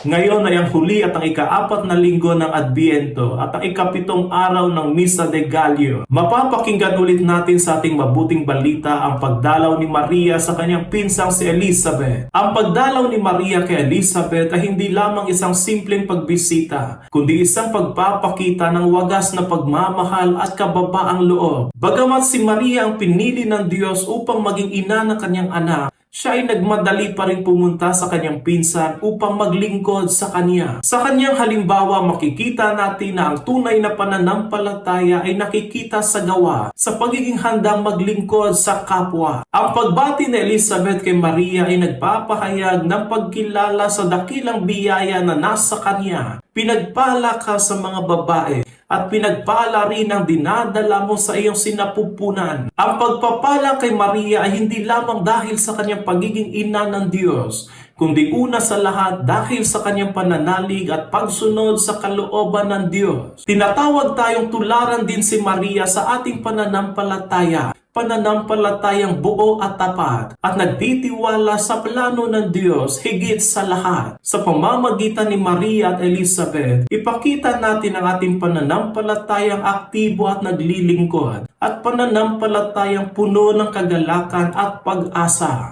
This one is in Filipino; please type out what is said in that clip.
Ngayon ay ang huli at ang ika-4 na linggo ng Adbiento at ang ika-7 araw ng Misa de Gallio. Mapapakinggan ulit natin sa ating mabuting balita ang pagdalaw ni Maria sa kanyang pinsang si Elizabeth. Ang pagdalaw ni Maria kay Elizabeth ay hindi lamang isang simpleng pagbisita, kundi isang pagpapakita ng wagas na pagmamahal at kababaang loob. Bagamat si Maria ang pinili ng Diyos upang maging ina ng kanyang anak, siya ay nagmadali pa rin pumunta sa kanyang pinsan upang maglingkod sa kanya. Sa kanyang halimbawa, makikita natin na ang tunay na pananampalataya ay nakikita sa gawa, sa pagiging handang maglingkod sa kapwa. Ang pagbati ni Elizabeth kay Maria ay nagpapahayag ng pagkilala sa dakilang biyaya na nasa kanya. Pinagpala ka sa mga babae at pinagpala rin ang dinadala mo sa iyong sinapupunan. Ang pagpapala kay Maria ay hindi lamang dahil sa kanyang pagiging ina ng Diyos, kundi una sa lahat dahil sa kanyang pananalig at pagsunod sa kalooban ng Diyos. Tinatawag tayong tularan din si Maria sa ating pananampalataya, pananampalatayang buo at tapat at nagtitiwala sa plano ng Diyos higit sa lahat. Sa pamamagitan ni Maria at Elizabeth, ipakita natin ang ating pananampalatayang aktibo at naglilingkod at pananampalatayang puno ng kagalakan at pag-asa.